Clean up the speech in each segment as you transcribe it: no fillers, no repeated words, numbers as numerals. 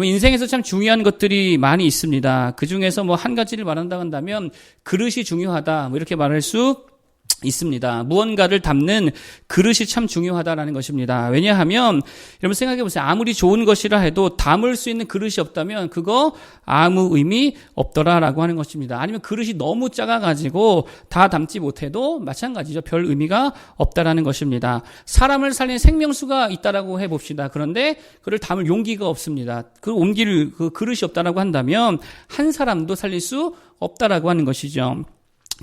인생에서 참 중요한 것들이 많이 있습니다. 그 중에서 뭐 한 가지를 말한다고 한다면 그릇이 중요하다, 뭐 이렇게 말할 수 있습니다. 무언가를 담는 그릇이 참 중요하다라는 것입니다. 왜냐하면 여러분 생각해 보세요. 아무리 좋은 것이라 해도 담을 수 있는 그릇이 없다면 그거 아무 의미 없더라라고 하는 것입니다. 아니면 그릇이 너무 작아가지고 다 담지 못해도 마찬가지죠. 별 의미가 없다라는 것입니다. 사람을 살린 생명수가 있다라고 해봅시다. 그런데 그를 담을 용기가 없습니다. 그 옮길 그 그릇이 없다라고 한다면 한 사람도 살릴 수 없다라고 하는 것이죠.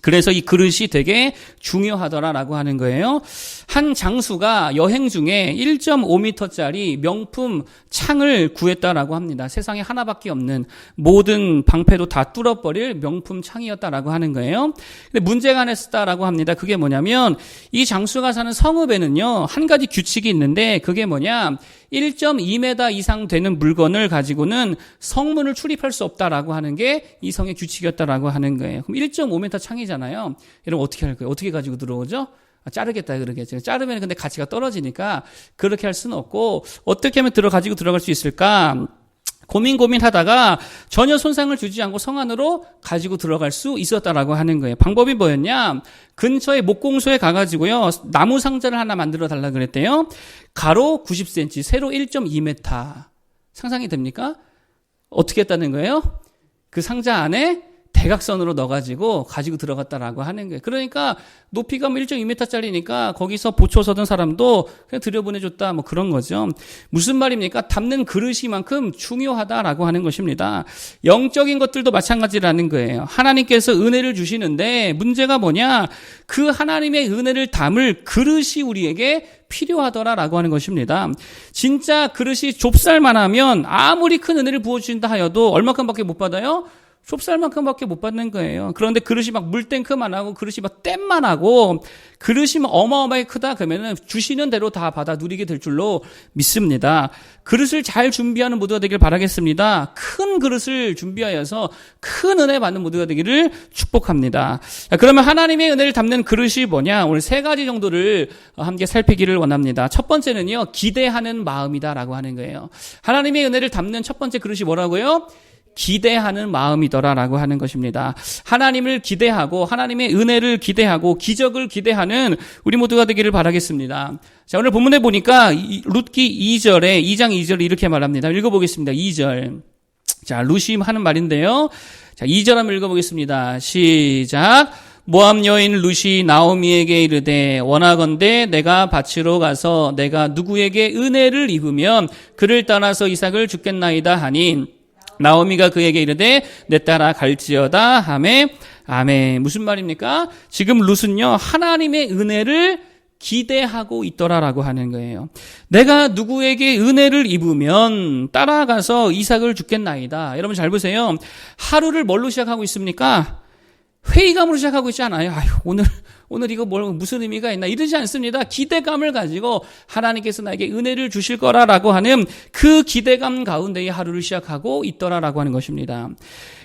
그래서 이 그릇이 되게 중요하더라라고 하는 거예요. 한 장수가 여행 중에 1.5m짜리 명품 창을 구했다라고 합니다. 세상에 하나밖에 없는 모든 방패도 다 뚫어버릴 명품 창이었다라고 하는 거예요. 근데 문제가 하나 있었다라고 합니다. 그게 뭐냐면 이 장수가 사는 성읍에는요, 한 가지 규칙이 있는데 그게 뭐냐, 1.2m 이상 되는 물건을 가지고는 성문을 출입할 수 없다라고 하는 게 이 성의 규칙이었다라고 하는 거예요. 그럼 1.5m 창이잖아요. 여러분 어떻게 할 거예요? 어떻게 가지고 들어오죠? 자르겠다 그러겠죠. 자르면 근데 가치가 떨어지니까 그렇게 할 수는 없고, 어떻게 하면 가지고 들어갈 수 있을까? 고민하다가 전혀 손상을 주지 않고 성 안으로 가지고 들어갈 수 있었다라고 하는 거예요. 방법이 뭐였냐? 근처에 목공소에 가가지고요, 나무 상자를 하나 만들어 달라 그랬대요. 가로 90cm, 세로 1.2m. 상상이 됩니까? 어떻게 했다는 거예요? 그 상자 안에 대각선으로 넣어가지고 가지고 들어갔다라고 하는 거예요. 그러니까 높이가 뭐 1.2m짜리니까 거기서 보초 서던 사람도 그냥 들여보내줬다, 뭐 그런 거죠. 무슨 말입니까? 담는 그릇이만큼 중요하다라고 하는 것입니다. 영적인 것들도 마찬가지라는 거예요. 하나님께서 은혜를 주시는데 문제가 뭐냐? 그 하나님의 은혜를 담을 그릇이 우리에게 필요하더라라고 하는 것입니다. 진짜 그릇이 좁쌀만하면 아무리 큰 은혜를 부어주신다 하여도 얼마큼밖에 못 받아요? 좁쌀만큼밖에 못 받는 거예요. 그런데 그릇이 막 물탱크만 하고 그릇이 막 댐만 하고 그릇이 막 어마어마하게 크다 그러면은 주시는 대로 다 받아 누리게 될 줄로 믿습니다. 그릇을 잘 준비하는 모두가 되길 바라겠습니다. 큰 그릇을 준비하여서 큰 은혜 받는 모두가 되기를 축복합니다. 자, 그러면 하나님의 은혜를 담는 그릇이 뭐냐? 오늘 세 가지 정도를 함께 살피기를 원합니다. 첫 번째는요, 기대하는 마음이다라고 하는 거예요. 하나님의 은혜를 담는 첫 번째 그릇이 뭐라고요? 기대하는 마음이더라라고 하는 것입니다. 하나님을 기대하고 하나님의 은혜를 기대하고 기적을 기대하는 우리 모두가 되기를 바라겠습니다. 자, 오늘 본문에 보니까 룻기 2장 2절에 이렇게 말합니다. 읽어보겠습니다. 2절. 자, 룻이 하는 말인데요. 자, 2절 한번 읽어보겠습니다. 시작. 모압 여인 룻이 나오미에게 이르되 원하건대 내가 밭으로 가서 내가 누구에게 은혜를 입으면 그를 떠나서 이삭을 주겠나이다 하니 나오미가 그에게 이르되 내 따라 갈지어다 하매 아멘. 무슨 말입니까? 지금 룻은요, 하나님의 은혜를 기대하고 있더라라고 하는 거예요. 내가 누구에게 은혜를 입으면 따라가서 이삭을 주겠나이다. 여러분 잘 보세요. 하루를 뭘로 시작하고 있습니까? 회의감으로 시작하고 있지 않아요. 아유, 오늘 이거 무슨 의미가 있나 이러지 않습니다. 기대감을 가지고 하나님께서 나에게 은혜를 주실 거라라고 하는 그 기대감 가운데에 하루를 시작하고 있더라라고 하는 것입니다.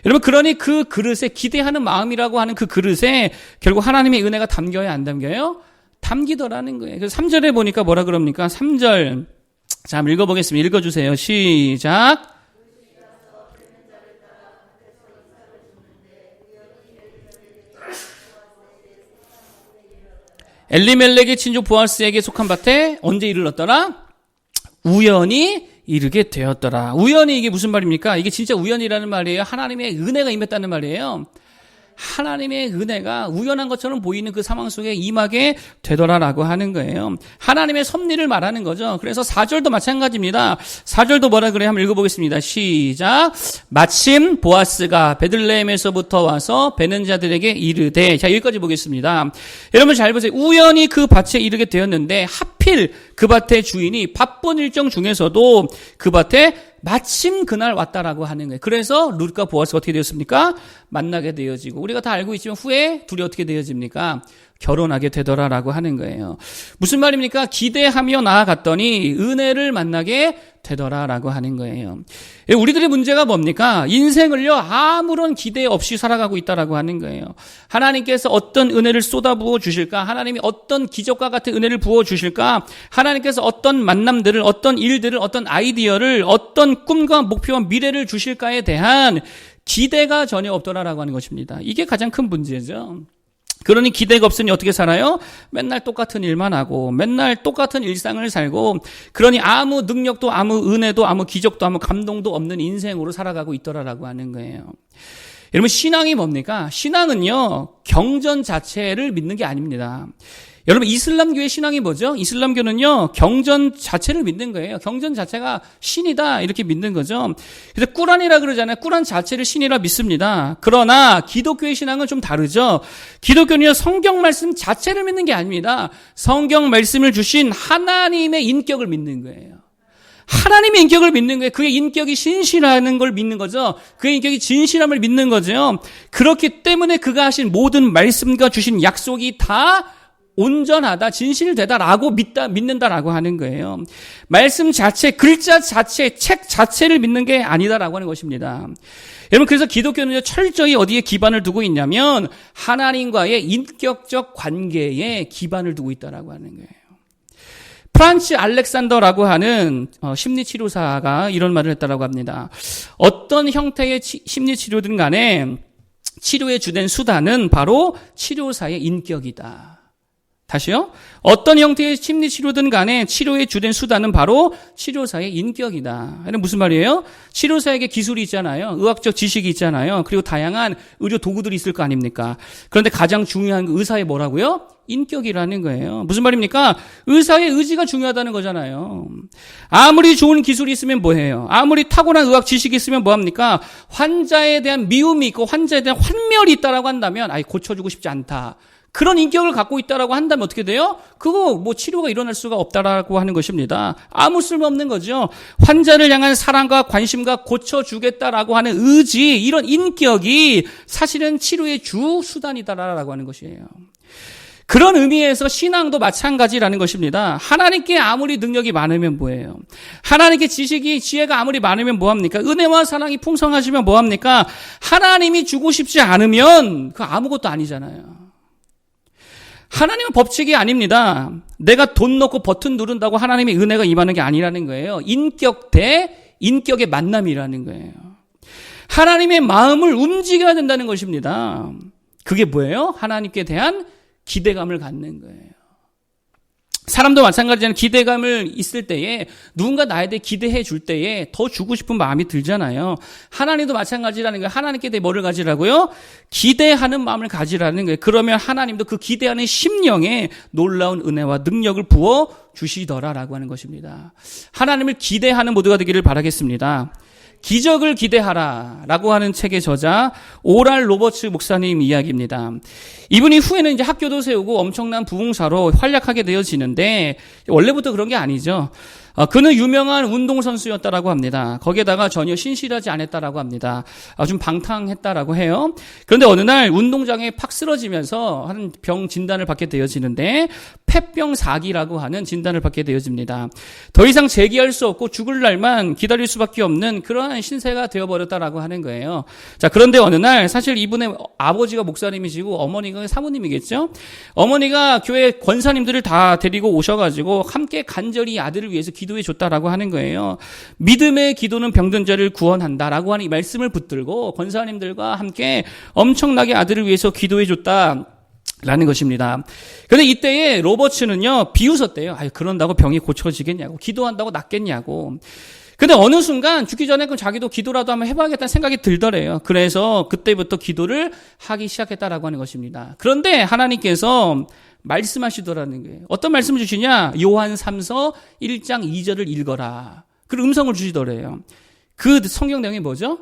여러분, 그러니 그 그릇에 기대하는 마음이라고 하는 그 그릇에 결국 하나님의 은혜가 담겨요, 안 담겨요? 담기더라는 거예요. 그래서 3절에 보니까 뭐라 그럽니까? 3절. 자, 한번 읽어보겠습니다. 읽어주세요. 시작. 엘리멜렉의 친족 보아스에게 속한 밭에 언제 이르렀더라? 우연히 이르게 되었더라. 우연히, 이게 무슨 말입니까? 이게 진짜 우연이라는 말이에요. 하나님의 은혜가 임했다는 말이에요. 하나님의 은혜가 우연한 것처럼 보이는 그 상황 속에 임하게 되더라라고 하는 거예요. 하나님의 섭리를 말하는 거죠. 그래서 4절도 마찬가지입니다. 4절도 뭐라 그래요? 한번 읽어보겠습니다. 시작. 마침 보아스가 베들레헴에서부터 와서 베는 자들에게 이르되. 자, 여기까지 보겠습니다. 여러분 잘 보세요. 우연히 그 밭에 이르게 되었는데 하필 그 밭의 주인이 바쁜 일정 중에서도 그 밭에 마침 그날 왔다라고 하는 거예요. 그래서 룻과 보아스가 어떻게 되었습니까? 만나게 되어지고, 우리가 다 알고 있지만 후에 둘이 어떻게 되어집니까? 결혼하게 되더라라고 하는 거예요. 무슨 말입니까? 기대하며 나아갔더니 은혜를 만나게 되더라라고 하는 거예요. 우리들의 문제가 뭡니까? 인생을요 아무런 기대 없이 살아가고 있다라고 하는 거예요. 하나님께서 어떤 은혜를 쏟아부어 주실까? 하나님이 어떤 기적과 같은 은혜를 부어 주실까? 하나님께서 어떤 만남들을, 어떤 일들을, 어떤 아이디어를, 어떤 꿈과 목표와 미래를 주실까에 대한 기대가 전혀 없더라라고 하는 것입니다. 이게 가장 큰 문제죠. 그러니 기대가 없으니 어떻게 살아요? 맨날 똑같은 일만 하고 맨날 똑같은 일상을 살고 그러니 아무 능력도 아무 은혜도 아무 기적도 아무 감동도 없는 인생으로 살아가고 있더라라고 하는 거예요. 여러분 신앙이 뭡니까? 신앙은요 경전 자체를 믿는 게 아닙니다. 여러분 이슬람교의 신앙이 뭐죠? 이슬람교는요 경전 자체를 믿는 거예요. 경전 자체가 신이다 이렇게 믿는 거죠. 그래서 꾸란이라 그러잖아요. 꾸란 자체를 신이라 믿습니다. 그러나 기독교의 신앙은 좀 다르죠. 기독교는요 성경 말씀 자체를 믿는 게 아닙니다. 성경 말씀을 주신 하나님의 인격을 믿는 거예요. 하나님의 인격을 믿는 거예요. 그의 인격이 신실하는 걸 믿는 거죠. 그의 인격이 진실함을 믿는 거죠. 그렇기 때문에 그가 하신 모든 말씀과 주신 약속이 다 온전하다, 진실되다라고 믿는다라고 하는 거예요. 말씀 자체, 글자 자체, 책 자체를 믿는 게 아니다라고 하는 것입니다. 여러분, 그래서 기독교는 철저히 어디에 기반을 두고 있냐면 하나님과의 인격적 관계에 기반을 두고 있다라고 하는 거예요. 프란츠 알렉산더라고 하는 심리치료사가 이런 말을 했다라고 합니다. 어떤 형태의 심리치료든 간에 치료의 주된 수단은 바로 치료사의 인격이다. 다시요. 어떤 형태의 심리치료든 간에 치료의 주된 수단은 바로 치료사의 인격이다. 이건 무슨 말이에요? 치료사에게 기술이 있잖아요. 의학적 지식이 있잖아요. 그리고 다양한 의료 도구들이 있을 거 아닙니까? 그런데 가장 중요한 거 의사의 뭐라고요? 인격이라는 거예요. 무슨 말입니까? 의사의 의지가 중요하다는 거잖아요. 아무리 좋은 기술이 있으면 뭐해요? 아무리 타고난 의학 지식이 있으면 뭐합니까? 환자에 대한 미움이 있고 환자에 대한 환멸이 있다라고 한다면 아예 고쳐주고 싶지 않다. 그런 인격을 갖고 있다라고 한다면 어떻게 돼요? 그거 뭐 치료가 일어날 수가 없다라고 하는 것입니다. 아무 쓸모없는 거죠. 환자를 향한 사랑과 관심과 고쳐주겠다라고 하는 의지, 이런 인격이 사실은 치료의 주 수단이다라고 하는 것이에요. 그런 의미에서 신앙도 마찬가지라는 것입니다. 하나님께 아무리 능력이 많으면 뭐예요? 하나님께 지혜가 아무리 많으면 뭐합니까? 은혜와 사랑이 풍성하시면 뭐합니까? 하나님이 주고 싶지 않으면 그 아무것도 아니잖아요. 하나님은 법칙이 아닙니다. 내가 돈 넣고 버튼 누른다고 하나님의 은혜가 임하는 게 아니라는 거예요. 인격 대 인격의 만남이라는 거예요. 하나님의 마음을 움직여야 된다는 것입니다. 그게 뭐예요? 하나님께 대한 기대감을 갖는 거예요. 사람도 마찬가지잖아요. 기대감을 있을 때에 누군가 나에 대해 기대해 줄 때에 더 주고 싶은 마음이 들잖아요. 하나님도 마찬가지라는 거예요. 하나님께 대해 뭐를 가지라고요? 기대하는 마음을 가지라는 거예요. 그러면 하나님도 그 기대하는 심령에 놀라운 은혜와 능력을 부어 주시더라라고 하는 것입니다. 하나님을 기대하는 모두가 되기를 바라겠습니다. 기적을 기대하라 라고 하는 책의 저자 오랄 로버츠 목사님 이야기입니다. 이분이 후에는 이제 학교도 세우고 엄청난 부흥사로 활약하게 되어지는데 원래부터 그런 게 아니죠. 그는 유명한 운동선수였다라고 합니다. 거기에다가 전혀 신실하지 않았다라고 합니다. 좀 방탕했다라고 해요. 그런데 어느 날 운동장에 팍 쓰러지면서 한 병 진단을 받게 되어지는데 폐병사기라고 하는 진단을 받게 되어집니다. 더 이상 재기할 수 없고 죽을 날만 기다릴 수밖에 없는 그러한 신세가 되어버렸다라고 하는 거예요. 자, 그런데 어느 날 사실 이분의 아버지가 목사님이시고 어머니가 사모님이겠죠? 어머니가 교회 권사님들을 다 데리고 오셔가지고 함께 간절히 아들을 위해서 기도해 줬다라고 하는 거예요. 믿음의 기도는 병든 자를 구원한다라고 하는 이 말씀을 붙들고 권사님들과 함께 엄청나게 아들을 위해서 기도해 줬다라는 것입니다. 그런데 이때에 로버츠는요 비웃었대요. 그런다고 병이 고쳐지겠냐고, 기도한다고 낫겠냐고. 근데 어느 순간 죽기 전에 그럼 자기도 기도라도 한번 해봐야겠다는 생각이 들더래요. 그래서 그때부터 기도를 하기 시작했다라고 하는 것입니다. 그런데 하나님께서 말씀하시더라는 거예요. 어떤 말씀을 주시냐? 요한 3서 1장 2절을 읽어라. 그 음성을 주시더래요. 그 성경 내용이 뭐죠?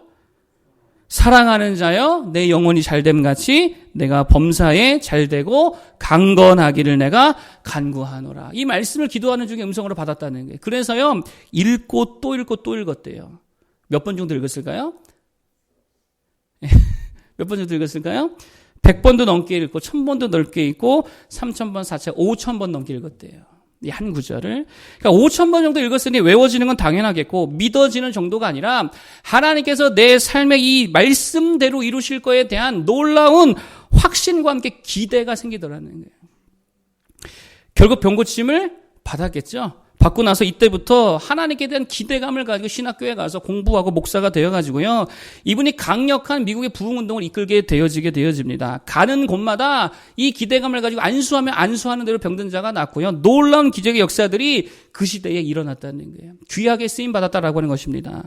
사랑하는 자여 내 영혼이 잘됨 같이 내가 범사에 잘되고 강건하기를 내가 간구하노라. 이 말씀을 기도하는 중에 음성으로 받았다는 거예요. 그래서요 읽고 또 읽고 또 읽었대요. 몇 번 정도 읽었을까요? 몇 번 정도 읽었을까요? 100번도 넘게 읽고 1000번도 넘게 읽고 3000번, 4000, 5000번 넘게 읽었대요. 이 한 구절을. 그러니까 5000번 정도 읽었으니 외워지는 건 당연하겠고 믿어지는 정도가 아니라 하나님께서 내 삶의 이 말씀대로 이루실 거에 대한 놀라운 확신과 함께 기대가 생기더라는 거예요. 결국 병고침을 받았겠죠. 받고 나서 이때부터 하나님께 대한 기대감을 가지고 신학교에 가서 공부하고 목사가 되어가지고요. 이분이 강력한 미국의 부흥운동을 이끌게 되어집니다. 가는 곳마다 이 기대감을 가지고 안수하면 안수하는 대로 병든 자가 낫고요. 놀라운 기적의 역사들이 그 시대에 일어났다는 거예요. 귀하게 쓰임받았다라고 하는 것입니다.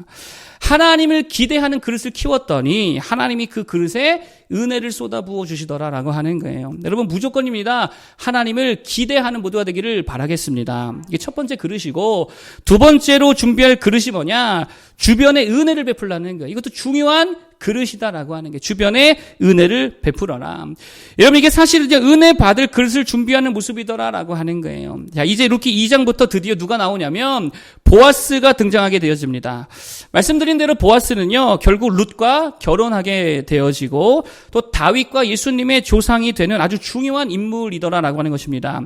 하나님을 기대하는 그릇을 키웠더니 하나님이 그 그릇에 은혜를 쏟아부어 주시더라라고 하는 거예요. 여러분 무조건입니다. 하나님을 기대하는 모두가 되기를 바라겠습니다. 이게 첫 번째 그릇이고 두 번째로 준비할 그릇이 뭐냐? 주변에 은혜를 베풀라는 거예요. 이것도 중요한 그릇이다라고 하는 게 주변에 은혜를 베풀어라. 여러분 이게 사실 이제 은혜 받을 그릇을 준비하는 모습이더라라고 하는 거예요. 자, 이제 루키 2장부터 드디어 누가 나오냐면 보아스가 등장하게 되어집니다. 말씀드린 대로 보아스는요 결국 룻과 결혼하게 되어지고 또 다윗과 예수님의 조상이 되는 아주 중요한 인물이더라라고 하는 것입니다.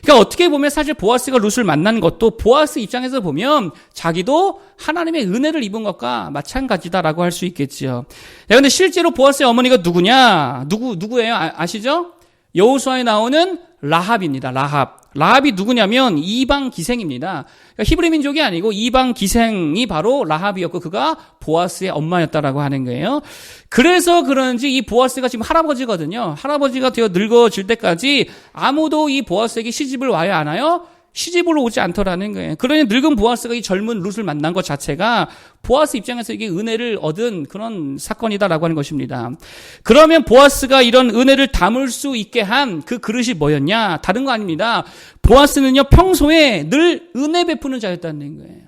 그러니까 어떻게 보면 사실 보아스가 룻을 만난 것도 보아스 입장에서 보면 자기도 하나님의 은혜를 입은 것과 마찬가지다라고 할 수 있겠지요. 그런데 실제로 보아스의 어머니가 누구냐? 누구예요? 아시죠? 여호수아에 나오는 라합입니다. 라합이 누구냐면 이방 기생입니다. 그러니까 히브리 민족이 아니고 이방 기생이 바로 라합이었고 그가 보아스의 엄마였다라고 하는 거예요. 그래서 그런지 이 보아스가 지금 할아버지거든요. 할아버지가 되어 늙어질 때까지 아무도 이 보아스에게 시집을 와야 하나요? 시집을 오지 않더라는 거예요. 그러니 늙은 보아스가 이 젊은 룻을 만난 것 자체가 보아스 입장에서 이게 은혜를 얻은 그런 사건이다라고 하는 것입니다. 그러면 보아스가 이런 은혜를 담을 수 있게 한 그 그릇이 뭐였냐? 다른 거 아닙니다. 보아스는요 평소에 늘 은혜 베푸는 자였다는 거예요.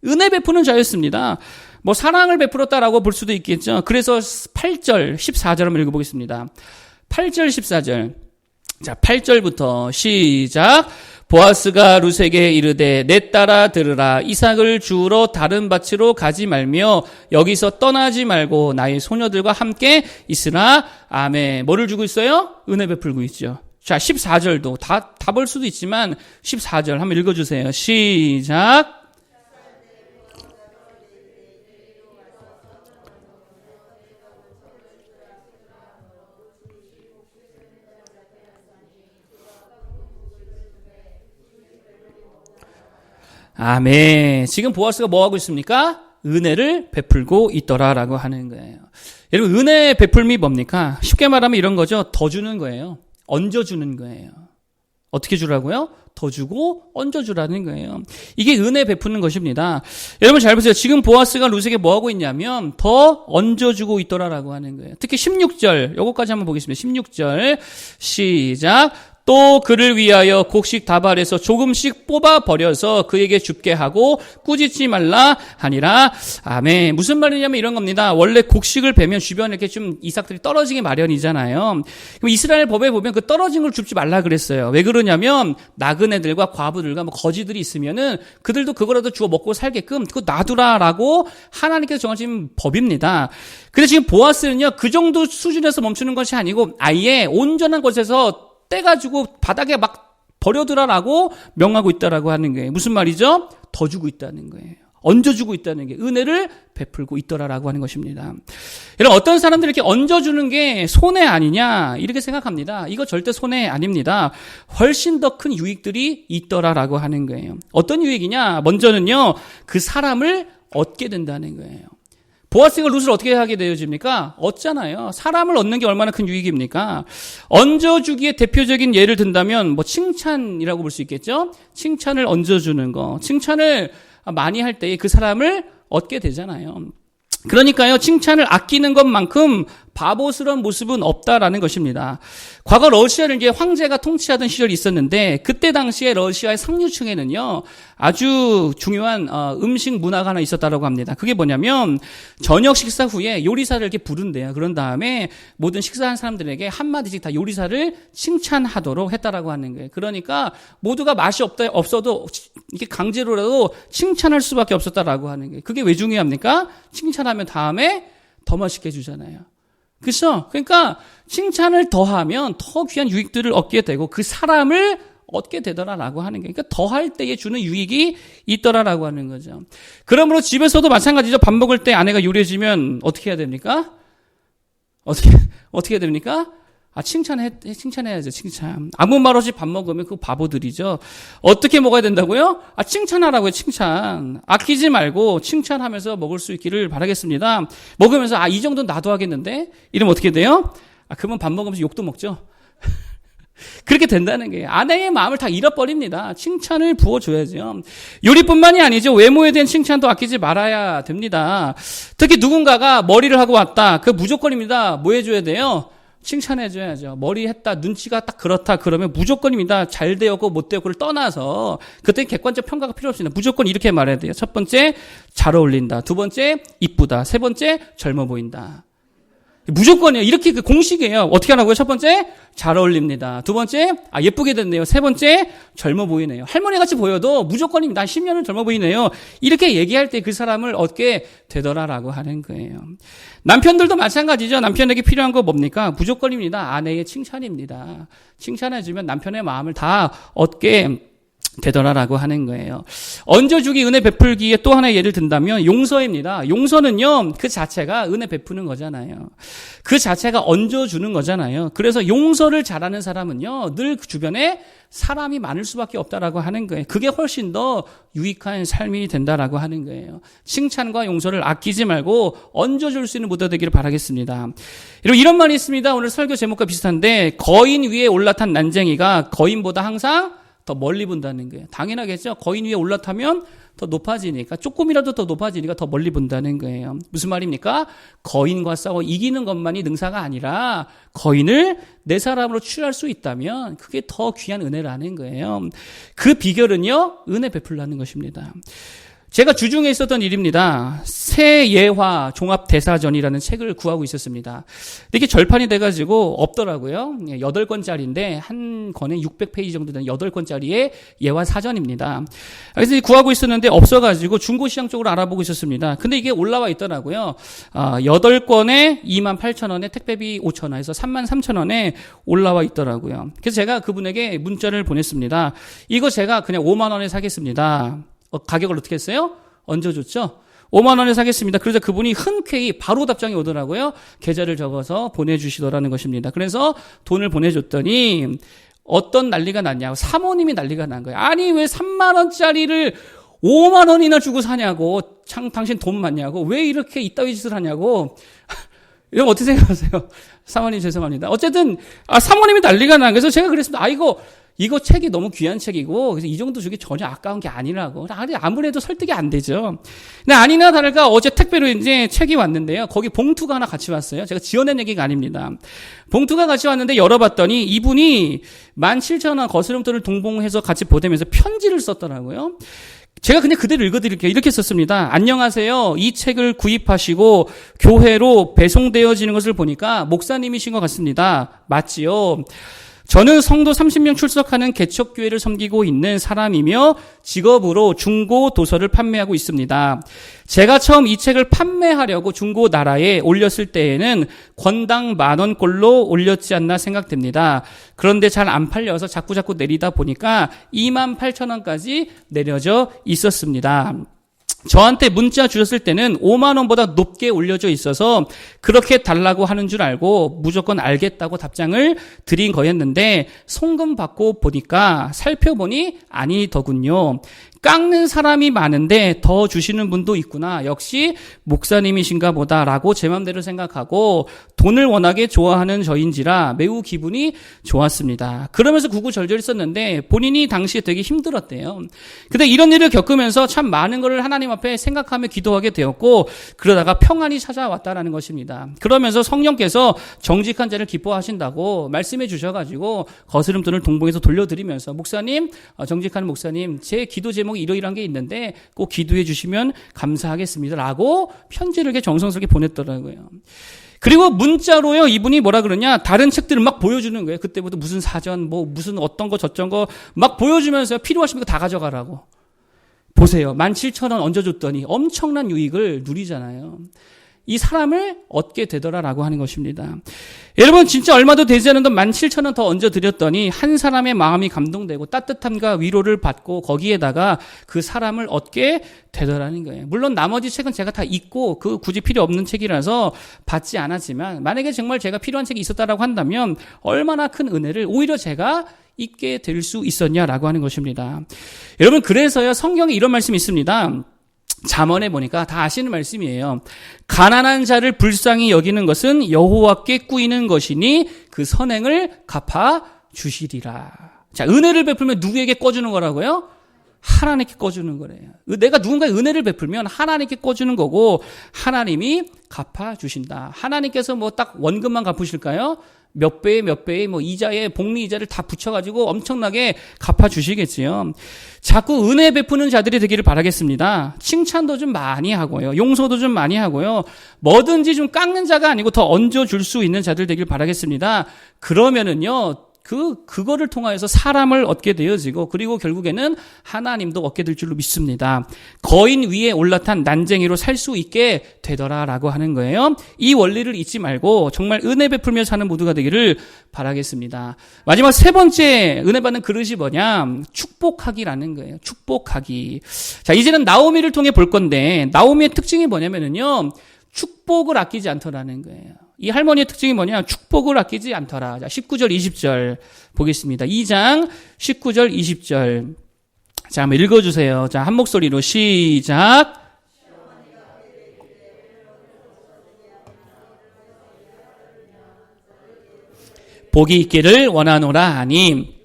은혜 베푸는 자였습니다. 뭐 사랑을 베풀었다라고 볼 수도 있겠죠. 그래서 8절, 14절 한번 읽어보겠습니다. 8절, 14절. 자, 8절부터 시작. 보아스가 룻에게 이르되 내 딸아 들으라. 이삭을 주우러 다른 밭으로 가지 말며 여기서 떠나지 말고 나의 소녀들과 함께 있으라. 아멘. 뭐를 주고 있어요? 은혜 베풀고 있죠. 자, 14절도 다 볼 수도 있지만 14절 한번 읽어주세요. 시작. 아멘. 지금 보아스가 뭐 하고 있습니까? 은혜를 베풀고 있더라라고 하는 거예요. 여러분 은혜 베풀미 뭡니까? 쉽게 말하면 이런 거죠. 더 주는 거예요. 얹어주는 거예요. 어떻게 주라고요? 더 주고 얹어주라는 거예요. 이게 은혜 베푸는 것입니다. 여러분 잘 보세요. 지금 보아스가 룻에게 뭐 하고 있냐면 더 얹어주고 있더라라고 하는 거예요. 특히 16절 요거까지 한번 보겠습니다. 16절 시작. 또 그를 위하여 곡식 다발에서 조금씩 뽑아 버려서 그에게 줍게 하고 꾸짖지 말라 하니라. 아멘. 무슨 말이냐면 이런 겁니다. 원래 곡식을 베면 주변에 이렇게 좀 이삭들이 떨어지기 마련이잖아요. 그럼 이스라엘 법에 보면 그 떨어진 걸 줍지 말라 그랬어요. 왜 그러냐면 나그네들과 과부들과 뭐 거지들이 있으면은 그들도 그거라도 주워 먹고 살게끔 그거 놔두라라고 하나님께서 정하신 법입니다. 근데 지금 보아스는요 그 정도 수준에서 멈추는 것이 아니고 아예 온전한 곳에서 떼가지고 바닥에 막 버려두라라고 명하고 있다라고 하는 거예요. 무슨 말이죠? 더 주고 있다는 거예요. 얹어주고 있다는 게 은혜를 베풀고 있더라라고 하는 것입니다. 여러분 어떤 사람들이 이렇게 얹어주는 게 손해 아니냐 이렇게 생각합니다. 이거 절대 손해 아닙니다. 훨씬 더 큰 유익들이 있더라라고 하는 거예요. 어떤 유익이냐? 먼저는요 그 사람을 얻게 된다는 거예요. 보아스가 룻을 어떻게 하게 되어집니까? 얻잖아요. 사람을 얻는 게 얼마나 큰 유익입니까? 얹어주기의 대표적인 예를 든다면 뭐 칭찬이라고 볼 수 있겠죠? 칭찬을 얹어주는 거. 칭찬을 많이 할 때 그 사람을 얻게 되잖아요. 그러니까요, 칭찬을 아끼는 것만큼 바보스러운 모습은 없다라는 것입니다. 과거 러시아를 이제 황제가 통치하던 시절이 있었는데 그때 당시에 러시아의 상류층에는요 아주 중요한 음식 문화가 하나 있었다라고 합니다. 그게 뭐냐면 저녁 식사 후에 요리사를 이렇게 부른대요. 그런 다음에 모든 식사한 사람들에게 한마디씩 다 요리사를 칭찬하도록 했다라고 하는 거예요. 그러니까 모두가 맛이 없어도 이게 강제로라도 칭찬할 수밖에 없었다라고 하는 거예요. 그게 왜 중요합니까? 칭찬하면 다음에 더 맛있게 해주잖아요. 그렇죠? 그러니까 칭찬을 더하면 더 귀한 유익들을 얻게 되고 그 사람을 얻게 되더라라고 하는 게, 그러니까 더할 때에 주는 유익이 있더라라고 하는 거죠. 그러므로 집에서도 마찬가지죠. 밥 먹을 때 아내가 요리해주면 어떻게 해야 됩니까? 어떻게 해야 됩니까? 칭찬해야죠, 칭찬. 아무 말 없이 밥 먹으면 그거 바보들이죠. 어떻게 먹어야 된다고요? 칭찬하라고요, 칭찬. 아끼지 말고 칭찬하면서 먹을 수 있기를 바라겠습니다. 먹으면서, 이 정도는 나도 하겠는데? 이러면 어떻게 돼요? 그러면 밥 먹으면서 욕도 먹죠. 그렇게 된다는 거예요. 아내의 마음을 다 잃어버립니다. 칭찬을 부어줘야죠. 요리뿐만이 아니죠. 외모에 대한 칭찬도 아끼지 말아야 됩니다. 특히 누군가가 머리를 하고 왔다. 그거 무조건입니다. 뭐 해줘야 돼요? 칭찬해줘야죠. 머리 했다, 눈치가 딱 그렇다 그러면 무조건입니다. 잘 되었고 못 되었고를 떠나서 그때 객관적 평가가 필요 없습니다. 무조건 이렇게 말해야 돼요. 첫 번째, 잘 어울린다. 두 번째, 이쁘다. 세 번째, 젊어 보인다. 무조건이에요. 이렇게 그 공식이에요. 어떻게 하라고요? 첫 번째, 잘 어울립니다. 두 번째, 예쁘게 됐네요. 세 번째, 젊어 보이네요. 할머니 같이 보여도 무조건입니다. 10년은 젊어 보이네요. 이렇게 얘기할 때 그 사람을 얻게 되더라라고 하는 거예요. 남편들도 마찬가지죠. 남편에게 필요한 거 뭡니까? 무조건입니다. 아내의 칭찬입니다. 칭찬해주면 남편의 마음을 다 얻게 되더라라고 하는 거예요. 얹어주기, 은혜 베풀기에 또 하나의 예를 든다면 용서입니다. 용서는요, 그 자체가 은혜 베푸는 거잖아요. 그 자체가 얹어주는 거잖아요. 그래서 용서를 잘하는 사람은요, 늘 그 주변에 사람이 많을 수밖에 없다라고 하는 거예요. 그게 훨씬 더 유익한 삶이 된다라고 하는 거예요. 칭찬과 용서를 아끼지 말고 얹어줄 수 있는 무대 되기를 바라겠습니다. 여러분, 이런 말이 있습니다. 오늘 설교 제목과 비슷한데, 거인 위에 올라탄 난쟁이가 거인보다 항상 더 멀리 본다는 거예요. 당연하겠죠. 거인 위에 올라타면 더 높아지니까, 조금이라도 더 높아지니까 더 멀리 본다는 거예요. 무슨 말입니까? 거인과 싸워 이기는 것만이 능사가 아니라 거인을 내 사람으로 취할 수 있다면 그게 더 귀한 은혜라는 거예요. 그 비결은요, 은혜 베풀라는 것입니다. 제가 주중에 있었던 일입니다. 새 예화 종합 대사전이라는 책을 구하고 있었습니다. 이렇게 절판이 돼가지고 없더라고요. 8권짜리인데 한 권에 600페이지 정도 되는 8권짜리의 예화 사전입니다. 그래서 구하고 있었는데 없어가지고 중고시장 쪽으로 알아보고 있었습니다. 근데 이게 올라와 있더라고요. 8권에 28,000원에 택배비 5,000원 해서 33,000원에 올라와 있더라고요. 그래서 제가 그분에게 문자를 보냈습니다. 이거 제가 그냥 5만 원에 사겠습니다. 가격을 어떻게 했어요? 얹어줬죠? 5만 원에 사겠습니다. 그래서 그분이 흔쾌히 바로 답장이 오더라고요. 계좌를 적어서 보내주시더라는 것입니다. 그래서 돈을 보내줬더니 어떤 난리가 났냐고, 사모님이 난리가 난 거예요. 아니, 왜 3만 원짜리를 5만 원이나 주고 사냐고, 당신 돈 많냐고, 왜 이렇게 이따위 짓을 하냐고. 이런 거 어떻게 생각하세요? 사모님 죄송합니다. 어쨌든 사모님이 난리가 난 거예요. 그래서 제가 그랬습니다. 이거 책이 너무 귀한 책이고, 그래서 이 정도 주기 전혀 아까운 게 아니라고. 아무래도 설득이 안 되죠. 근데 아니나 다를까 어제 택배로 이제 책이 왔는데요. 거기 봉투가 하나 같이 왔어요. 제가 지어낸 얘기가 아닙니다. 봉투가 같이 왔는데 열어봤더니 이분이 17,000원 거스름돈을 동봉해서 같이 보내면서 편지를 썼더라고요. 제가 그냥 그대로 읽어드릴게요. 이렇게 썼습니다. 안녕하세요. 이 책을 구입하시고 교회로 배송되어지는 것을 보니까 목사님이신 것 같습니다. 맞지요? 저는 성도 30명 출석하는 개척교회를 섬기고 있는 사람이며 직업으로 중고 도서를 판매하고 있습니다. 제가 처음 이 책을 판매하려고 중고 나라에 올렸을 때에는 권당 10,000원꼴로 올렸지 않나 생각됩니다. 그런데 잘 안 팔려서 자꾸 내리다 보니까 28,000원까지 내려져 있었습니다. 저한테 문자 주셨을 때는 5만 원보다 높게 올려져 있어서 그렇게 달라고 하는 줄 알고 무조건 알겠다고 답장을 드린 거였는데 송금 받고 보니까 살펴보니 아니더군요. 깎는 사람이 많은데 더 주시는 분도 있구나. 역시 목사님이신가 보다라고 제 맘대로 생각하고 돈을 워낙에 좋아하는 저인지라 매우 기분이 좋았습니다. 그러면서 구구절절 썼는데 본인이 당시에 되게 힘들었대요. 근데 이런 일을 겪으면서 참 많은 것을 하나님 앞에 생각하며 기도하게 되었고 그러다가 평안이 찾아왔다라는 것입니다. 그러면서 성령께서 정직한 자를 기뻐하신다고 말씀해 주셔가지고 거스름돈을 동봉해서 돌려드리면서 목사님, 정직한 목사님, 제 기도 제목이 이러이러한 게 있는데 꼭 기도해 주시면 감사하겠습니다. 라고 편지를 이렇게 정성스럽게 보냈더라고요. 그리고 문자로요, 이분이 뭐라 그러냐, 다른 책들을 막 보여주는 거예요. 그때부터 무슨 사전, 무슨 어떤 거 저쩐 거 막 보여주면서 필요하신 거 다 가져가라고. 보세요. 17,000원 얹어줬더니 엄청난 유익을 누리잖아요. 이 사람을 얻게 되더라라고 하는 것입니다. 여러분 진짜 얼마도 되지 않은 돈 17,000원 더 얹어드렸더니 한 사람의 마음이 감동되고 따뜻함과 위로를 받고 거기에다가 그 사람을 얻게 되더라는 거예요. 물론 나머지 책은 제가 다 읽고 그 굳이 필요 없는 책이라서 받지 않았지만 만약에 정말 제가 필요한 책이 있었다라고 한다면 얼마나 큰 은혜를 오히려 제가 잊게 될 수 있었냐라고 하는 것입니다. 여러분 그래서요 성경에 이런 말씀이 있습니다. 잠언에 보니까 다 아시는 말씀이에요. 가난한 자를 불쌍히 여기는 것은 여호와께 꾸이는 것이니 그 선행을 갚아 주시리라. 자, 은혜를 베풀면 누구에게 꺼주는 거라고요? 하나님께 꺼주는 거래요. 내가 누군가의 은혜를 베풀면 하나님께 꺼주는 거고 하나님이 갚아 주신다. 하나님께서 뭐 딱 원금만 갚으실까요? 몇 배의 뭐 이자에 복리 이자를 다 붙여가지고 엄청나게 갚아주시겠지요. 자꾸 은혜 베푸는 자들이 되기를 바라겠습니다. 칭찬도 좀 많이 하고요. 용서도 좀 많이 하고요. 뭐든지 좀 깎는 자가 아니고 더 얹어줄 수 있는 자들 되기를 바라겠습니다. 그러면은요. 그거를 통하여서 사람을 얻게 되어지고 그리고 결국에는 하나님도 얻게 될 줄로 믿습니다. 거인 위에 올라탄 난쟁이로 살 수 있게 되더라라고 하는 거예요. 이 원리를 잊지 말고 정말 은혜 베풀며 사는 모두가 되기를 바라겠습니다. 마지막 세 번째 은혜 받는 그릇이 뭐냐? 축복하기라는 거예요. 축복하기. 자, 이제는 나오미를 통해 볼 건데 나오미의 특징이 뭐냐면은요. 축복을 아끼지 않더라는 거예요. 이 할머니의 특징이 뭐냐? 축복을 아끼지 않더라. 자, 19절, 20절 보겠습니다. 2장 19절, 20절. 자, 한번 읽어주세요. 자, 한 목소리로 시작. 복이 있기를 원하노라 하니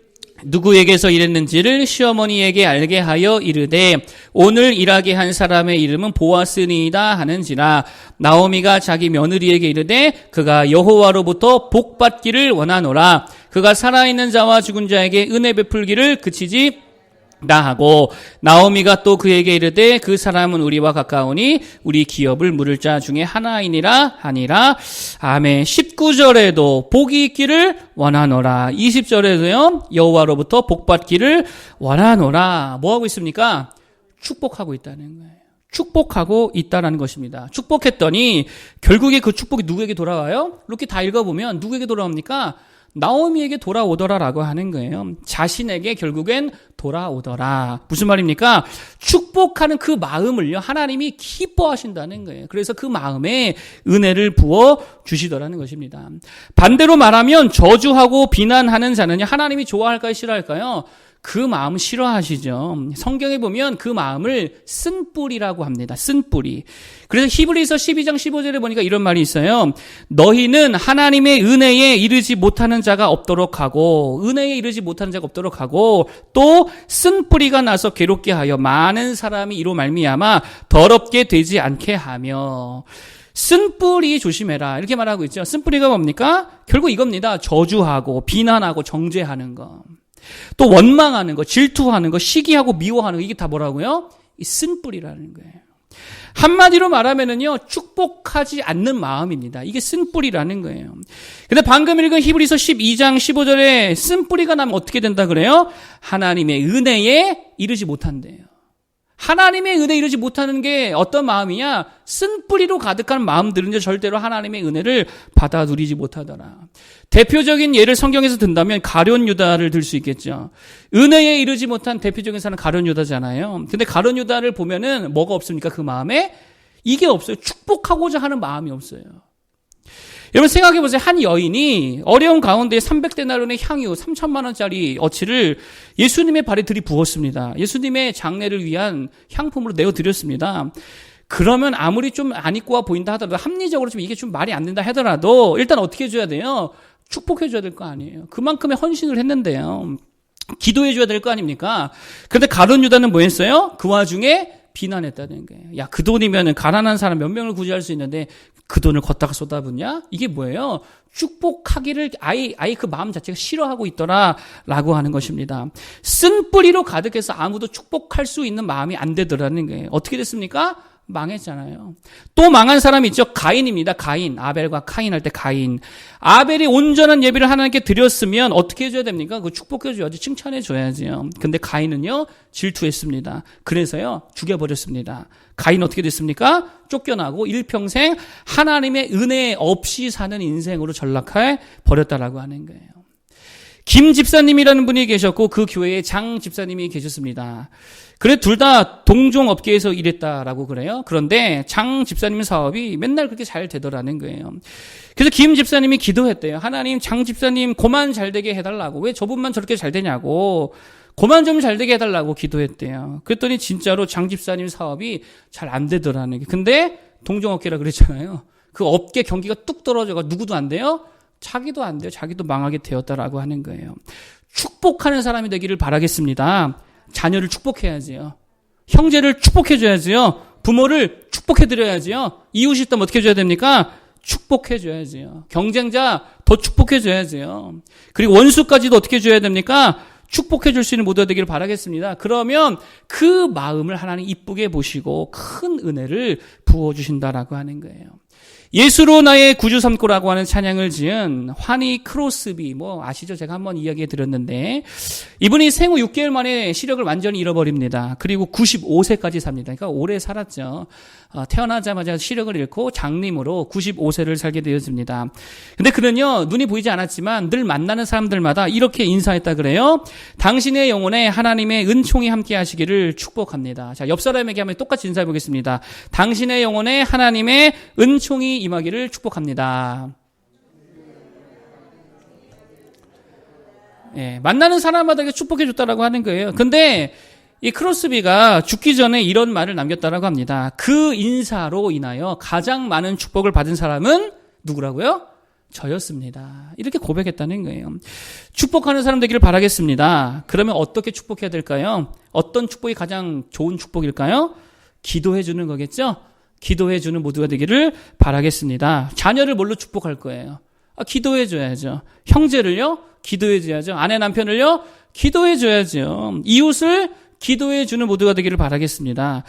누구에게서 이랬는지를 시어머니에게 알게 하여 이르되 오늘 일하게 한 사람의 이름은 보아스니이다 하는지라. 나오미가 자기 며느리에게 이르되 그가 여호와로부터 복 받기를 원하노라. 그가 살아있는 자와 죽은 자에게 은혜 베풀기를 그치지 나 하고 나오미가 또 그에게 이르되 그 사람은 우리와 가까우니 우리 기업을 물을 자 중에 하나이니라 하니라. 아멘. 19절에도 복이 있기를 원하노라. 20절에도요 여호와로부터 복 받기를 원하노라. 뭐 하고 있습니까? 축복하고 있다는 거예요. 축복하고 있다는 것입니다. 축복했더니 결국에 그 축복이 누구에게 돌아와요? 이렇게 다 읽어보면 누구에게 돌아옵니까? 나오미에게 돌아오더라라고 하는 거예요. 자신에게 결국엔 돌아오더라. 무슨 말입니까? 축복하는 그 마음을요 하나님이 기뻐하신다는 거예요. 그래서 그 마음에 은혜를 부어 주시더라는 것입니다. 반대로 말하면 저주하고 비난하는 자는요 하나님이 좋아할까요 싫어할까요? 그 마음 싫어하시죠. 성경에 보면 그 마음을 쓴뿌리라고 합니다. 쓴뿌리. 그래서 히브리서 12장 15절에 보니까 이런 말이 있어요. 너희는 하나님의 은혜에 이르지 못하는 자가 없도록 하고 은혜에 이르지 못하는 자가 없도록 하고 또 쓴뿌리가 나서 괴롭게 하여 많은 사람이 이로 말미암아 더럽게 되지 않게 하며. 쓴뿌리 조심해라 이렇게 말하고 있죠. 쓴뿌리가 뭡니까? 결국 이겁니다. 저주하고 비난하고 정죄하는 거. 또 원망하는 거, 질투하는 거, 시기하고 미워하는 거 이게 다 뭐라고요? 이 쓴뿌리라는 거예요. 한마디로 말하면은요 축복하지 않는 마음입니다. 이게 쓴뿌리라는 거예요. 근데 방금 읽은 히브리서 12장 15절에 쓴뿌리가 나면 어떻게 된다 그래요? 하나님의 은혜에 이르지 못한대요. 하나님의 은혜에 이르지 못하는 게 어떤 마음이냐? 쓴뿌리로 가득한 마음들은 절대로 하나님의 은혜를 받아 누리지 못하더라. 대표적인 예를 성경에서 든다면 가룟 유다를 들 수 있겠죠. 은혜에 이르지 못한 대표적인 사람은 가룟 유다잖아요. 근데 가룟 유다를 보면은 뭐가 없습니까? 그 마음에 이게 없어요. 축복하고자 하는 마음이 없어요. 여러분 생각해 보세요. 한 여인이 어려운 가운데 300데나리온의 향유 3천만 원짜리 어치를 예수님의 발에 들이부었습니다. 예수님의 장례를 위한 향품으로 내어드렸습니다. 그러면 아무리 좀 안 입고 와 보인다 하더라도 합리적으로 좀 이게 좀 말이 안 된다 하더라도 일단 어떻게 해줘야 돼요? 축복해 줘야 될 거 아니에요. 그만큼의 헌신을 했는데요. 기도해 줘야 될 거 아닙니까? 그런데 가룟 유다는 뭐 했어요? 그 와중에 비난했다는 거예요. 야, 그 돈이면은 가난한 사람 몇 명을 구제할 수 있는데 그 돈을 걷다가 쏟아붓냐? 이게 뭐예요? 축복하기를 아예 그 마음 자체가 싫어하고 있더라라고 하는 것입니다. 쓴뿌리로 가득해서 아무도 축복할 수 있는 마음이 안 되더라는 거예요. 어떻게 됐습니까? 망했잖아요. 또 망한 사람이 있죠. 가인입니다. 가인. 아벨과 카인 할 때 가인. 아벨이 온전한 예배를 하나님께 드렸으면 어떻게 해줘야 됩니까? 그거 축복해줘야지. 칭찬해줘야지요. 근데 가인은요, 질투했습니다. 그래서요, 죽여버렸습니다. 가인 어떻게 됐습니까? 쫓겨나고 일평생 하나님의 은혜 없이 사는 인생으로 전락해 버렸다라고 하는 거예요. 김 집사님이라는 분이 계셨고 그 교회에 장 집사님이 계셨습니다. 그래 둘 다 동종업계에서 일했다라고 그래요. 그런데 장 집사님 사업이 맨날 그렇게 잘 되더라는 거예요. 그래서 김 집사님이 기도했대요. 하나님 장 집사님 고만 잘 되게 해달라고. 왜 저분만 저렇게 잘 되냐고. 고만 좀 잘 되게 해달라고 기도했대요. 그랬더니 진짜로 장 집사님 사업이 잘 안 되더라는 게. 근데 동종업계라 그랬잖아요. 그 업계 경기가 뚝 떨어져가 누구도 안 돼요? 자기도 안 돼요. 자기도 망하게 되었다라고 하는 거예요. 축복하는 사람이 되기를 바라겠습니다. 자녀를 축복해야지요. 형제를 축복해줘야지요. 부모를 축복해드려야지요. 이웃이 있다면 어떻게 해줘야 됩니까? 축복해줘야지요. 경쟁자 더 축복해줘야지요. 그리고 원수까지도 어떻게 해줘야 됩니까? 축복해줄 수 있는 모두가 되기를 바라겠습니다. 그러면 그 마음을 하나님 이쁘게 보시고 큰 은혜를 부어주신다라고 하는 거예요. 예수로 나의 구주 삼고라고 하는 찬양을 지은 환희 크로스비, 아시죠? 제가 한번 이야기해 드렸는데, 이분이 생후 6개월 만에 시력을 완전히 잃어버립니다. 그리고 95세까지 삽니다. 그러니까 오래 살았죠. 태어나자마자 시력을 잃고 장님으로 95세를 살게 되었습니다. 근데 그는요, 눈이 보이지 않았지만 늘 만나는 사람들마다 이렇게 인사했다 그래요. 당신의 영혼에 하나님의 은총이 함께 하시기를 축복합니다. 자, 옆 사람에게 한번 똑같이 인사해 보겠습니다. 당신의 영혼에 하나님의 은총이 임하기를 축복합니다. 예, 만나는 사람마다 축복해 줬다라고 하는 거예요. 근데 이 크로스비가 죽기 전에 이런 말을 남겼다라고 합니다. 그 인사로 인하여 가장 많은 축복을 받은 사람은 누구라고요? 저였습니다. 이렇게 고백했다는 거예요. 축복하는 사람 되기를 바라겠습니다. 그러면 어떻게 축복해야 될까요? 어떤 축복이 가장 좋은 축복일까요? 기도해 주는 거겠죠? 기도해 주는 모두가 되기를 바라겠습니다. 자녀를 뭘로 축복할 거예요? 기도해 줘야죠. 형제를요? 기도해 줘야죠. 아내 남편을요? 기도해 줘야죠. 이웃을 기도해 주는 모두가 되기를 바라겠습니다.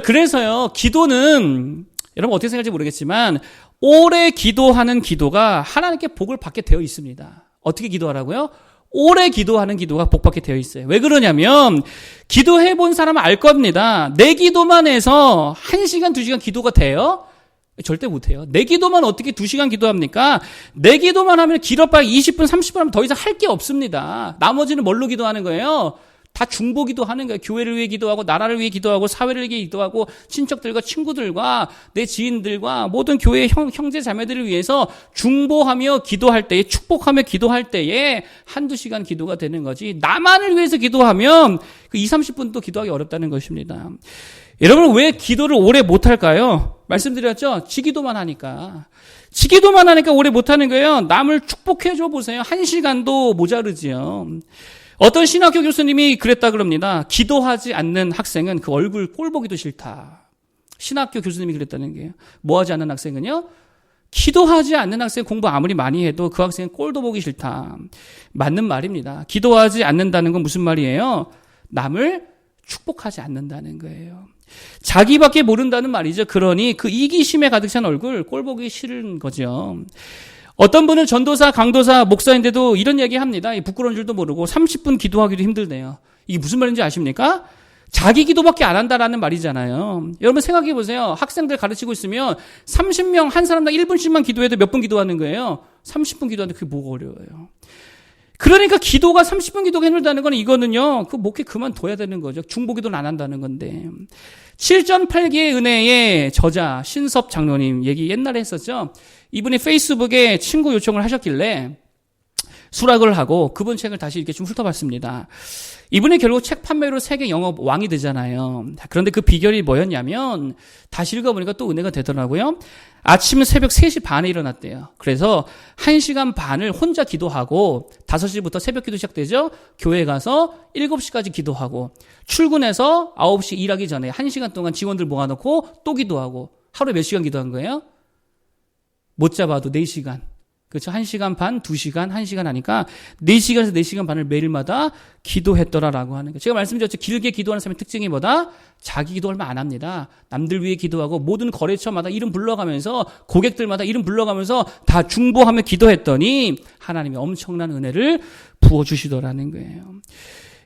그래서요, 기도는 여러분 어떻게 생각할지 모르겠지만 오래 기도하는 기도가 하나님께 복을 받게 되어 있습니다. 어떻게 기도하라고요? 오래 기도하는 기도가 복받게 되어 있어요. 왜 그러냐면 기도해 본 사람은 알 겁니다. 내 기도만 해서 1시간, 2시간 기도가 돼요? 절대 못해요. 내 기도만 어떻게 2시간 기도합니까? 내 기도만 하면 길어봐야 20분, 30분 하면 더 이상 할 게 없습니다. 나머지는 뭘로 기도하는 거예요? 다 중보기도 하는 거예요. 교회를 위해 기도하고 나라를 위해 기도하고 사회를 위해 기도하고 친척들과 친구들과 내 지인들과 모든 교회 형제 자매들을 위해서 중보하며 기도할 때에 축복하며 기도할 때에 1-2시간 기도가 되는 거지. 나만을 위해서 기도하면 그 20-30분도 기도하기 어렵다는 것입니다. 여러분 왜 기도를 오래 못할까요? 말씀드렸죠? 지기도만 하니까. 지기도만 하니까 오래 못하는 거예요. 남을 축복해줘 보세요. 1시간도 모자르지요. 어떤 신학교 교수님이 그랬다 그럽니다. 기도하지 않는 학생은 그 얼굴 꼴 보기도 싫다. 신학교 교수님이 그랬다는 게요. 뭐 하지 않는 학생은요? 기도하지 않는 학생 공부 아무리 많이 해도 그 학생은 꼴도 보기 싫다. 맞는 말입니다. 기도하지 않는다는 건 무슨 말이에요? 남을 축복하지 않는다는 거예요. 자기밖에 모른다는 말이죠. 그러니 그 이기심에 가득 찬 얼굴 꼴 보기 싫은 거죠. 어떤 분은 전도사, 강도사, 목사인데도 이런 얘기 합니다. 부끄러운 줄도 모르고 30분 기도하기도 힘들대요. 이게 무슨 말인지 아십니까? 자기 기도밖에 안 한다라는 말이잖아요. 여러분 생각해 보세요. 학생들 가르치고 있으면 30명 한 사람당 1분씩만 기도해도 몇 분 기도하는 거예요? 30분 기도하는데 그게 뭐가 어려워요? 그러니까 기도가 30분 기도가 힘들다는 건 이거는요. 그 목회 그만둬야 되는 거죠. 중보기도는 안 한다는 건데. 7전 8개의 은혜의 저자 신섭 장로님 얘기 옛날에 했었죠. 이분이 페이스북에 친구 요청을 하셨길래 수락을 하고 그분 책을 다시 이렇게 좀 훑어봤습니다. 이분이 결국 책 판매로 세계 영업 왕이 되잖아요. 그런데 그 비결이 뭐였냐면 다시 읽어보니까 또 은혜가 되더라고요. 아침 새벽 3시 반에 일어났대요. 그래서 1시간 반을 혼자 기도하고 5시부터 새벽 기도 시작되죠. 교회 가서 7시까지 기도하고 출근해서 9시 일하기 전에 1시간 동안 직원들 모아놓고 또 기도하고 하루에 몇 시간 기도한 거예요? 못 잡아도 4시간. 그렇죠? 1시간 반, 2시간, 1시간 하니까 4시간에서 4시간 반을 매일마다 기도했더라라고 하는 거예요. 제가 말씀드렸죠. 길게 기도하는 사람의 특징이 뭐다? 자기 기도 얼마 안 합니다. 남들 위해 기도하고 모든 거래처마다 이름 불러가면서 고객들마다 이름 불러가면서 다 중보하며 기도했더니 하나님이 엄청난 은혜를 부어주시더라는 거예요.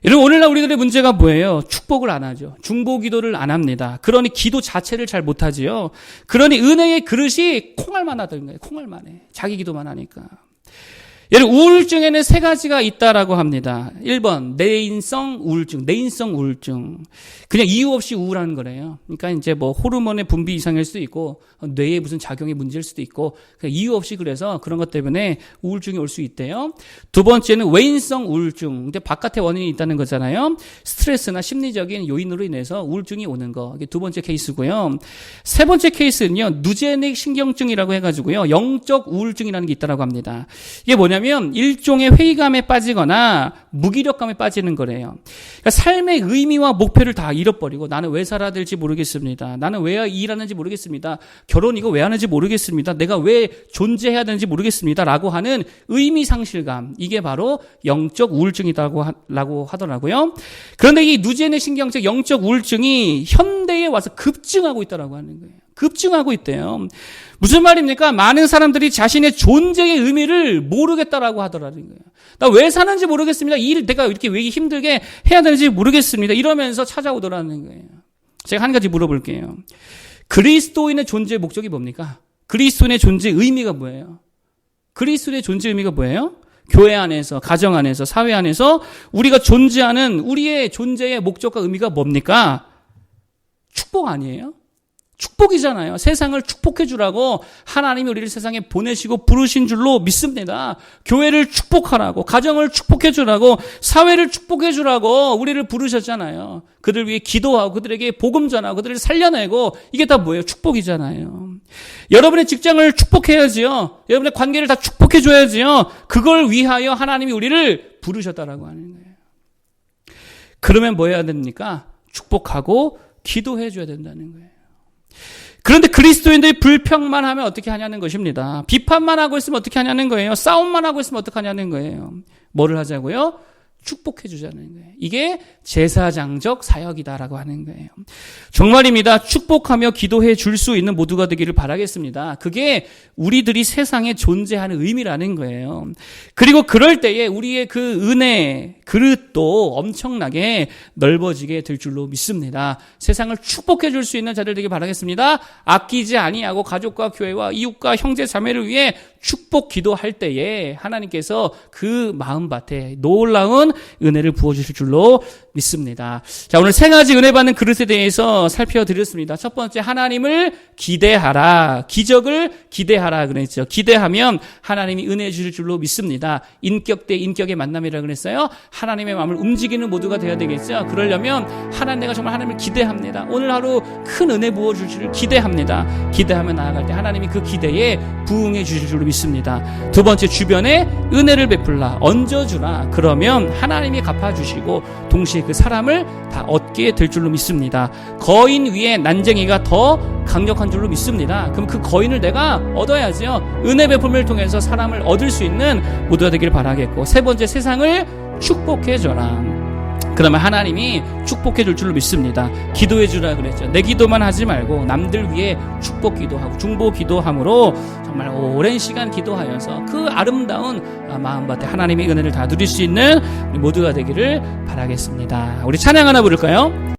여러분, 오늘날 우리들의 문제가 뭐예요? 축복을 안 하죠. 중보 기도를 안 합니다. 그러니 기도 자체를 잘 못하지요. 그러니 은혜의 그릇이 콩알만 하던 거예요. 콩알만 해. 자기 기도만 하니까. 여러분, 우울증에는 3가지가 있다라고 합니다. 1번, 내인성 우울증. 내인성 우울증. 그냥 이유 없이 우울한 거래요. 그러니까 이제 뭐 호르몬의 분비 이상일 수도 있고, 뇌에 무슨 작용의 문제일 수도 있고, 그냥 이유 없이 그래서 그런 것 때문에 우울증이 올 수 있대요. 2번째는 외인성 우울증. 근데 바깥에 원인이 있다는 거잖아요. 스트레스나 심리적인 요인으로 인해서 우울증이 오는 거. 이게 2번째 케이스고요. 3번째 케이스는요, 누제닉 신경증이라고 해가지고요, 영적 우울증이라는 게 있다라고 합니다. 이게 뭐냐면 일종의 회의감에 빠지거나 무기력감에 빠지는 거래요. 그러니까 삶의 의미와 목표를 다 잃어버리고 나는 왜 살아야 될지 모르겠습니다. 나는 왜 일하는지 모르겠습니다. 결혼 이거 왜 하는지 모르겠습니다. 내가 왜 존재해야 되는지 모르겠습니다. 라고 하는 의미 상실감. 이게 바로 영적 우울증이라고 하더라고요. 그런데 이 누제닉 신경증 영적 우울증이 현대에 와서 급증하고 있다라고 하는 거예요. 급증하고 있대요. 무슨 말입니까? 많은 사람들이 자신의 존재의 의미를 모르겠다라고 하더라는 거예요. 나 왜 사는지 모르겠습니다. 이 일 내가 이렇게 왜 힘들게 해야 되는지 모르겠습니다. 이러면서 찾아오더라는 거예요. 제가 한 가지 물어볼게요. 그리스도인의 존재의 목적이 뭡니까? 그리스도인의 존재의 의미가 뭐예요? 그리스도인의 존재의 의미가 뭐예요? 교회 안에서, 가정 안에서, 사회 안에서 우리가 존재하는 우리의 존재의 목적과 의미가 뭡니까? 축복 아니에요? 축복이잖아요. 세상을 축복해 주라고 하나님이 우리를 세상에 보내시고 부르신 줄로 믿습니다. 교회를 축복하라고, 가정을 축복해 주라고, 사회를 축복해 주라고 우리를 부르셨잖아요. 그들 위해 기도하고 그들에게 복음 전하고 그들을 살려내고, 이게 다 뭐예요? 축복이잖아요. 여러분의 직장을 축복해야지요. 여러분의 관계를 다 축복해 줘야지요. 그걸 위하여 하나님이 우리를 부르셨다라고 하는 거예요. 그러면 뭐 해야 됩니까? 축복하고 기도해 줘야 된다는 거예요. 그런데 그리스도인들이 불평만 하면 어떻게 하냐는 것입니다. 비판만 하고 있으면 어떻게 하냐는 거예요. 싸움만 하고 있으면 어떻게 하냐는 거예요. 뭐를 하자고요? 축복해 주자는 거예요. 이게 제사장적 사역이다라고 하는 거예요. 정말입니다. 축복하며 기도해 줄 수 있는 모두가 되기를 바라겠습니다. 그게 우리들이 세상에 존재하는 의미라는 거예요. 그리고 그럴 때에 우리의 그 은혜, 그릇도 엄청나게 넓어지게 될 줄로 믿습니다. 세상을 축복해 줄 수 있는 자들 되길 바라겠습니다. 아끼지 아니하고 가족과 교회와 이웃과 형제 자매를 위해 축복 기도할 때에 하나님께서 그 마음밭에 놀라운 은혜를 부어주실 줄로 믿습니다. 자, 오늘 3가지 은혜 받는 그릇에 대해서 살펴드렸습니다. 첫 번째, 하나님을 기대하라. 기적을 기대하라 그랬죠. 기대하면 하나님이 은혜 주실 줄로 믿습니다. 인격 대 인격의 만남이라고 그랬어요. 하나님의 마음을 움직이는 모두가 되어야 되겠죠. 그러려면 내가 정말 하나님을 기대합니다. 오늘 하루 큰 은혜 부어줄 줄을 기대합니다. 기대하며 나아갈 때 하나님이 그 기대에 부응해 주실 줄로 믿습니다. 2번째, 주변에 은혜를 베풀라. 얹어주라. 그러면 하나님이 갚아주시고 동시에 그 사람을 다 얻게 될 줄로 믿습니다. 거인 위에 난쟁이가 더 강력한 줄로 믿습니다. 그럼 그 거인을 내가 얻어야지요. 은혜 베품을 통해서 사람을 얻을 수 있는 모두가 되길 바라겠고, 3번째, 세상을 축복해줘라. 그러면 하나님이 축복해 줄 줄로 믿습니다. 기도해 주라 그랬죠. 내 기도만 하지 말고 남들 위해 축복 기도하고 중보 기도함으로 정말 오랜 시간 기도하여서 그 아름다운 마음밭에 하나님의 은혜를 다 누릴 수 있는 우리 모두가 되기를 바라겠습니다. 우리 찬양 하나 부를까요?